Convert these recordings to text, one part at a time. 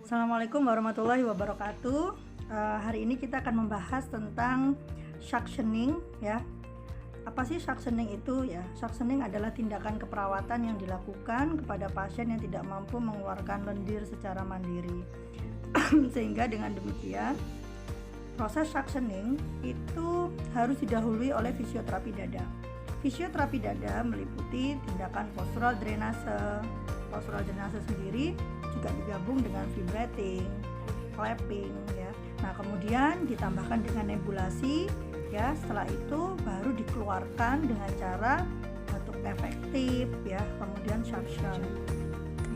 Assalamualaikum warahmatullahi wabarakatuh. Hari ini kita akan membahas tentang suctioning ya. Apa sih suctioning itu ya? Suctioning adalah tindakan keperawatan yang dilakukan kepada pasien yang tidak mampu mengeluarkan lendir secara mandiri. Sehingga dengan demikian proses suctioning itu harus didahului oleh fisioterapi dada. Fisioterapi dada meliputi tindakan postural drainase. Postural drainase sendiri juga digabung dengan vibrating, clapping ya. Nah, kemudian ditambahkan dengan nebulasi ya. Setelah itu baru dikeluarkan dengan cara batuk efektif ya, kemudian suction.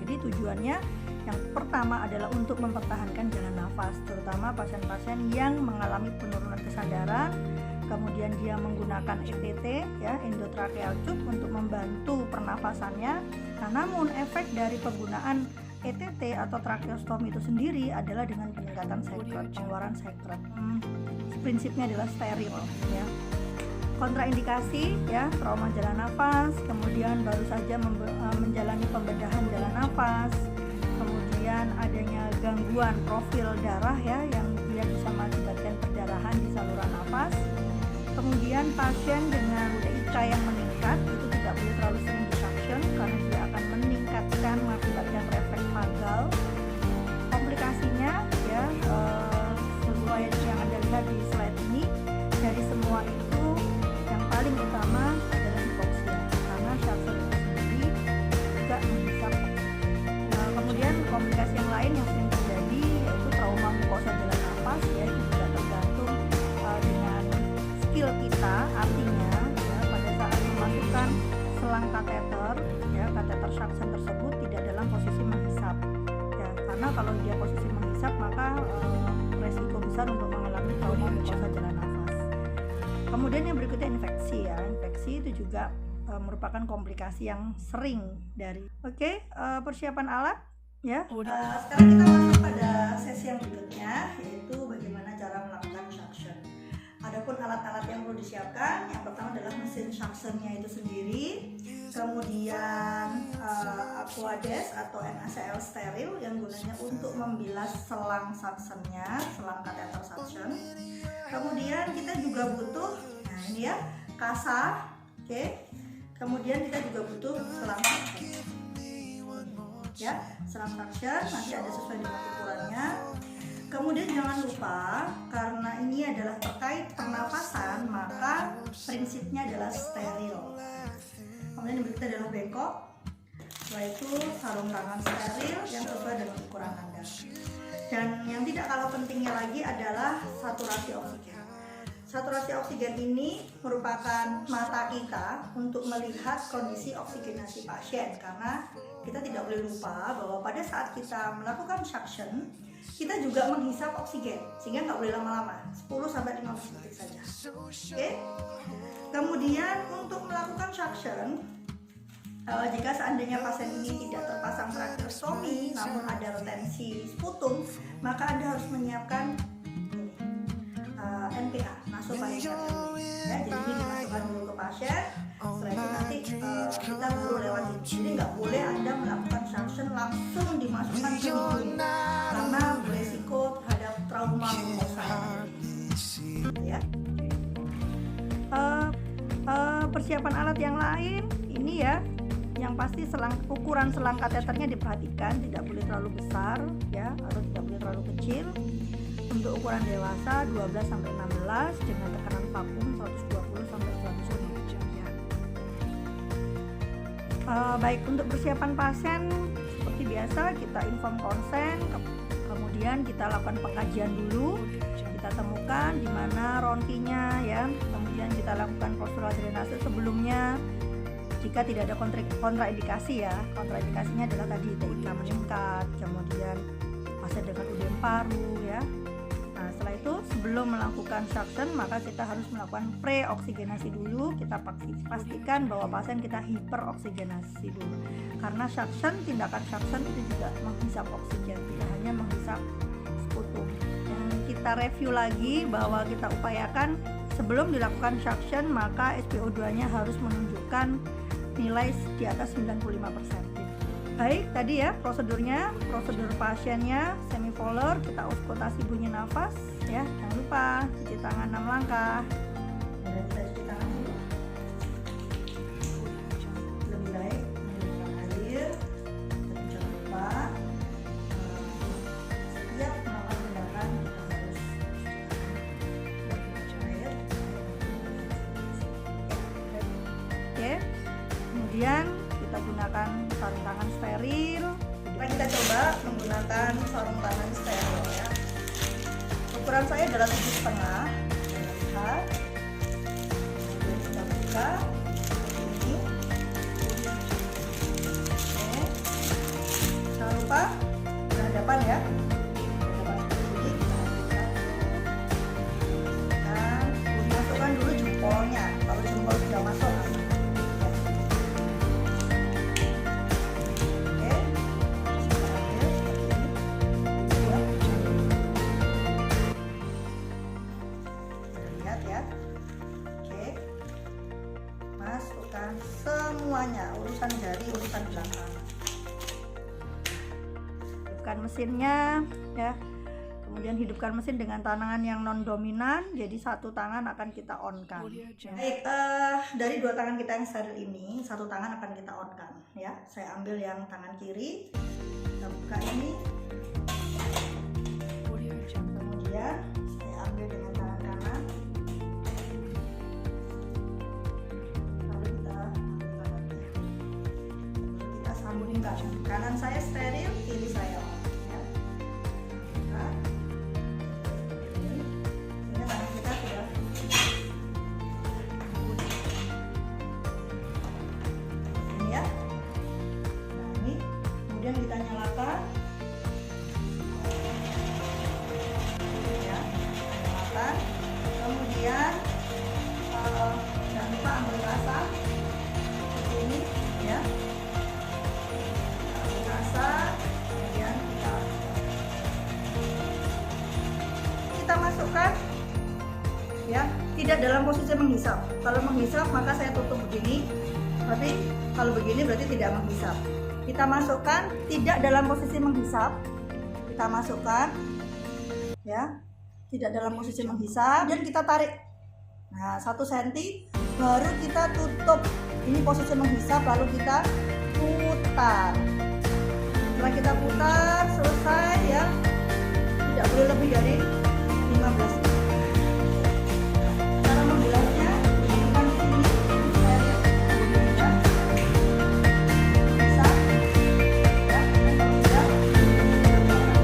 Jadi tujuannya yang pertama adalah untuk mempertahankan jalan nafas, terutama pasien-pasien yang mengalami penurunan kesadaran. Kemudian dia menggunakan ETT ya, endotracheal tube, untuk membantu pernafasannya. Nah, namun efek dari penggunaan ETT atau tracheostomi itu sendiri adalah dengan peningkatan secret, pengeluaran secret. Prinsipnya adalah steril ya. Kontraindikasi ya, trauma jalan nafas, kemudian baru saja menjalani pembedahan jalan nafas, kemudian adanya gangguan profil darah ya, yang dia bisa mengakibatkan perdarahan di saluran nafas. Kemudian pasien dengan TIK yang meningkat itu tidak boleh terlalu sering disuction karena dia akan meningkatkan mengakibatkan refleks vagal. Komplikasinya ya, sesuai yang Anda lihat di slide ini, dari semua itu yang paling utama adalah hipoksia karena suction itu sendiri juga menghisap. Kemudian komplikasi yang lain yang sering terjadi yaitu trauma mukosa jalan nafas ya, itu juga tergantung dengan skill kita, artinya ya, pada saat memasukkan selang kateter ya, kateter suction tersebut tidak dalam posisi menghisap ya, karena kalau dia posisi menghisap maka resiko besar untuk mengalami trauma mukosa jalan nafas. Kemudian yang berikutnya infeksi ya. Infeksi itu juga merupakan komplikasi yang sering dari persiapan alat ya. Sekarang kita masuk pada sesi yang berikutnya, yaitu bagaimana cara melakukan suction. Adapun alat-alat yang perlu disiapkan, yang pertama adalah mesin suctionnya itu sendiri, kemudian Aquades atau NaCl steril yang gunanya untuk membilas selang suctionnya, selang kateter suction. Kemudian kita juga butuh, nah ini ya, kasa, oke. Kemudian kita juga butuh selang suction. Ya, selang suction nanti ada sesuai dengan ukurannya. Kemudian jangan lupa, karena ini adalah terkait pernafasan, maka prinsipnya adalah steril. Kemudian yang berikutnya adalah bengkok, setelah itu sarung tangan steril yang sesuai dengan ukuran Anda. Dan yang tidak kalah pentingnya lagi adalah saturasi oksigen. Saturasi oksigen ini merupakan mata kita untuk melihat kondisi oksigenasi pasien, karena kita tidak boleh lupa bahwa pada saat kita melakukan suction, kita juga menghisap oksigen, sehingga nggak boleh lama-lama, 10-15 detik saja. Oke. Kemudian untuk melakukan suction, jika seandainya pasien ini tidak terpasang tracheostomi namun ada retensi sputum, maka Anda harus menyiapkan NPA, nasofaringeal ya. Jadi ini dimasukkan dulu ke pasien, setelah itu nanti kita baru lewati. Jadi nggak boleh Anda melakukan suction langsung dimasukkan ke hidung, karena beresiko terhadap trauma mukosa ya. Persiapan alat yang lain ini ya, yang pasti ukuran selang kateternya diperhatikan, tidak boleh terlalu besar ya, atau tidak boleh terlalu kecil. Untuk ukuran dewasa 12-16 dengan tekanan vakum 120-150 ya. Baik, untuk persiapan pasien seperti biasa kita inform konsen, kemudian kita lakukan pengkajian dulu, kita temukan di mana ronkinya ya, kemudian kita lakukan postural drainase sebelumnya. Jika tidak ada kontraindikasi ya, kontraindikasinya adalah tadi TIK meningkat, kemudian pasien dengan udem paru ya. Nah, setelah itu sebelum melakukan suction maka kita harus melakukan pre-oksigenasi dulu. Kita pastikan bahwa pasien kita hiperoksigenasi dulu, karena suction, tindakan suction itu juga menghisap oksigen, tidak hanya menghisap sputum. Yang kita review lagi bahwa kita upayakan sebelum dilakukan suction maka SpO2 nya harus menunjukkan nilai di atas 95%. Baik, tadi ya prosedurnya, prosedur pasiennya semipolar, kita auskultasi bunyi nafas ya. Jangan lupa cuci tangan 6 langkah. Kemudian kita cuci tangan dulu. Lebih baik menggunakan air. Tapi jangan lupa setiap melakukan tindakan kita harus air. Oke. Kemudian kita gunakan sarung tangan steril. Nah, kita coba menggunakan sarung tangan steril ya. Ukuran saya adalah 7,5. Lihat. Kemudian kita buka ini. Oke. Jangan lupa berhadapan ya. Berhadapan seperti ini. Dan masukkan dulu jempolnya. Kalau jempol sudah masuk, masukkan semuanya, urusan jari, urusan belakang. Hidupkan mesinnya ya. Kemudian hidupkan mesin dengan tangan yang non dominan, jadi satu tangan akan kita on-kan. Baik, dari dua tangan kita yang steril ini, satu tangan akan kita on-kan ya. Saya ambil yang tangan kiri, kita buka ini. Kemudian saya ambil dengan tangan kanan. Sambungkan, kanan saya steril, kiri saya on ya. Nah, ini tangan kita sudah ini ya. Nah ini kemudian kita nyalakan ya, nyalakan. Kemudian jangan lupa ambil asap seperti ini ya. Kemudian kita masukkan ya, tidak dalam posisi menghisap. Kalau menghisap maka saya tutup begini, tapi kalau begini berarti tidak menghisap. Kita masukkan tidak dalam posisi menghisap, kita masukkan ya, tidak dalam posisi menghisap, dan kita tarik. Nah 1 cm baru kita tutup. Ini posisi menghisap, lalu kita putar. Setelah kita putar selesai ya, tidak boleh lebih dari 15 menit. Cara membuatnya bukan di sini, steril ya. Bisa ya, dan kalau kita bantu sama sekali.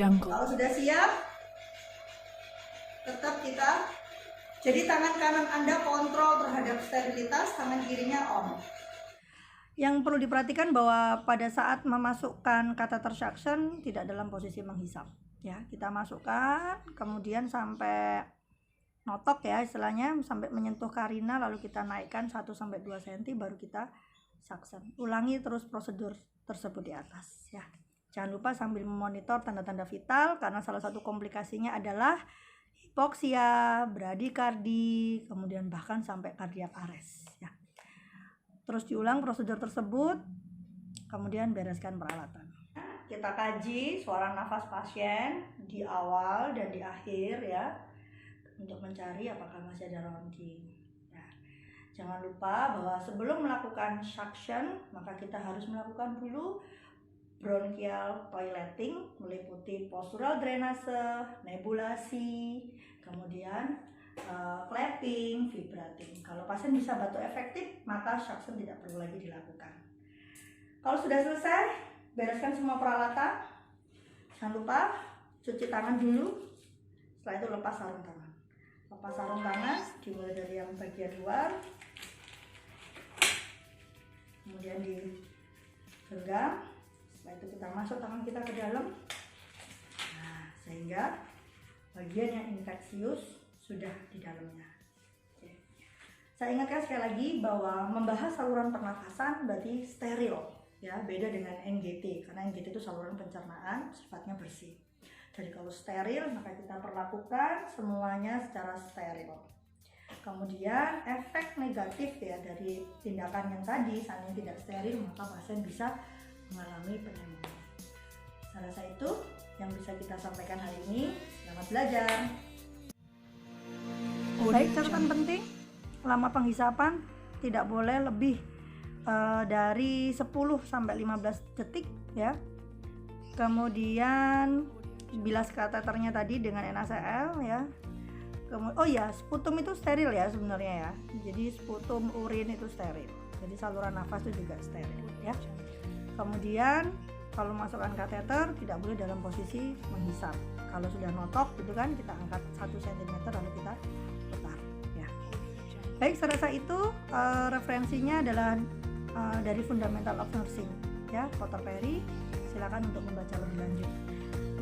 Kalau sudah siap, tetap kita, jadi tangan kanan Anda kontrol terhadap sterilitas, tangan kirinya on. Yang perlu diperhatikan bahwa pada saat memasukkan catheter suction tidak dalam posisi menghisap ya. Kita masukkan kemudian sampai notok ya istilahnya, sampai menyentuh karina, lalu kita naikkan 1-2 cm baru kita suction. Ulangi terus prosedur tersebut di atas ya. Jangan lupa sambil memonitor tanda-tanda vital, karena salah satu komplikasinya adalah hipoksia, bradikardi, kemudian bahkan sampai cardiac arrest ya. Terus diulang prosedur tersebut, kemudian bereskan peralatan. Kita kaji suara nafas pasien di awal dan di akhir ya, untuk mencari apakah masih ada rounding ya. Jangan lupa bahwa sebelum melakukan suction maka kita harus melakukan dulu bronchial toileting, meliputi postural drainase, nebulasi, kemudian clapping, vibrating. Kalau pasien bisa batuk efektif, maka suction tidak perlu lagi dilakukan. Kalau sudah selesai, bereskan semua peralatan. Jangan lupa cuci tangan dulu. Setelah itu lepas sarung tangan. Lepas sarung tangan, dimulai dari yang bagian luar, kemudian digenggam. Setelah itu kita masuk tangan kita ke dalam, nah, sehingga bagian yang infeksius sudah di dalamnya. Oke. Saya ingatkan sekali lagi bahwa membahas saluran pernafasan berarti steril, ya, beda dengan NGT, karena NGT itu saluran pencernaan, sifatnya bersih. Jadi kalau steril maka kita perlakukan semuanya secara steril. Kemudian efek negatif ya dari tindakan yang tadi, seandainya tidak steril maka pasien bisa mengalami pneumonia. Saya rasa itu yang bisa kita sampaikan hari ini. Selamat belajar. Baik, catatan penting, lama penghisapan tidak boleh lebih dari 10 sampai 15 detik ya. Kemudian bilas kateternya tadi dengan NaCl ya. Oh ya, sputum itu steril ya sebenarnya ya. Jadi sputum, urin itu steril. Jadi saluran nafas itu juga steril ya. Kemudian kalau masukkan kateter tidak boleh dalam posisi menghisap. Kalau sudah notok gitu kan, kita angkat 1 cm lalu kita putar ya. Baik, saya rasa itu referensinya adalah dari Fundamental of Nursing ya, Dr. Perry. Silakan untuk membaca lebih lanjut.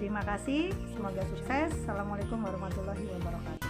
Terima kasih, semoga sukses. Assalamualaikum warahmatullahi wabarakatuh.